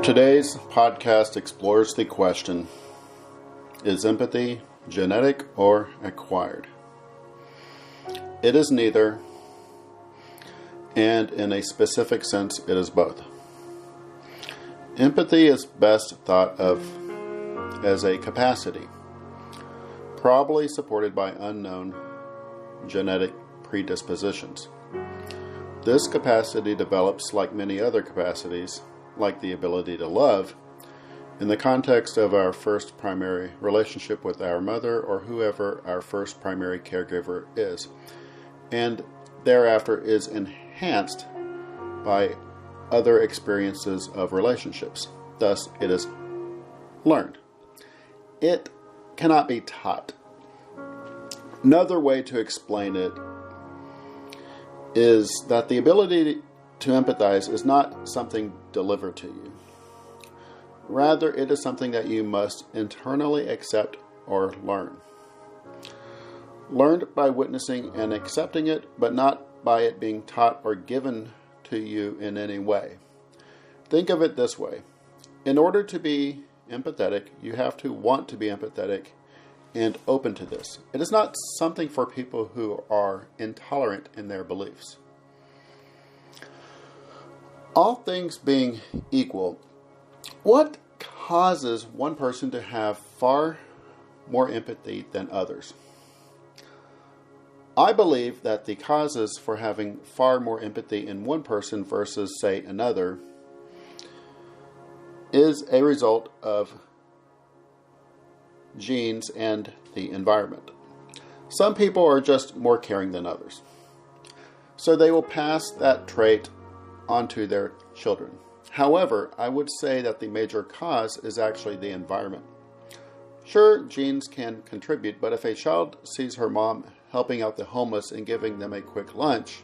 Today's podcast explores the question, is empathy genetic or acquired? It is neither, and in a specific sense, it is both. Empathy is best thought of as a capacity, probably supported by unknown genetic predispositions. This capacity develops like many other capacities, like the ability to love, in the context of our first primary relationship with our mother or whoever our first primary caregiver is, and thereafter is enhanced by other experiences of relationships. Thus, it is learned. It cannot be taught. Another way to explain it is that the ability to empathize is not something delivered to you. Rather, it is something that you must internally accept or learn. Learned by witnessing and accepting it, but not by it being taught or given to you in any way. Think of it this way. In order to be empathetic, you have to want to be empathetic and open to this. It is not something for people who are intolerant in their beliefs. All things being equal, what causes one person to have far more empathy than others? I believe that the causes for having far more empathy in one person versus, say, another is a result of genes and the environment. Some people are just more caring than others, so they will pass that trait onto their children. However, I would say that the major cause is actually the environment. Sure, genes can contribute, but if a child sees her mom helping out the homeless and giving them a quick lunch,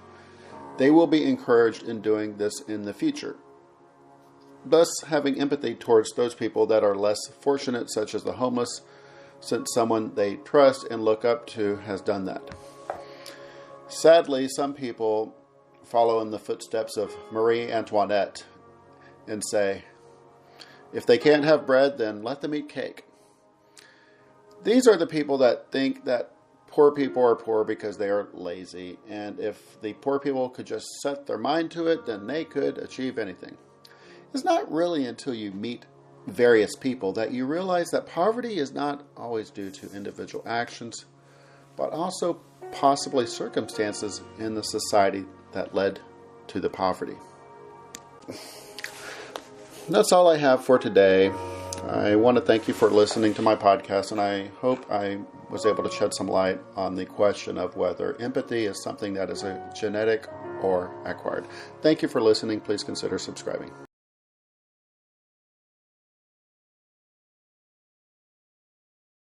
they will be encouraged in doing this in the future. Thus, having empathy towards those people that are less fortunate, such as the homeless, since someone they trust and look up to has done that. Sadly, some people follow in the footsteps of Marie Antoinette and say, if they can't have bread, then let them eat cake. These are the people that think that poor people are poor because they are lazy, and if the poor people could just set their mind to it, then they could achieve anything. It's not really until you meet various people that you realize that poverty is not always due to individual actions, but also possibly circumstances in the society that led to the poverty. That's all I have for today. I want to thank you for listening to my podcast, and I hope I was able to shed some light on the question of whether empathy is something that is a genetic or acquired. Thank you for listening. Please consider subscribing.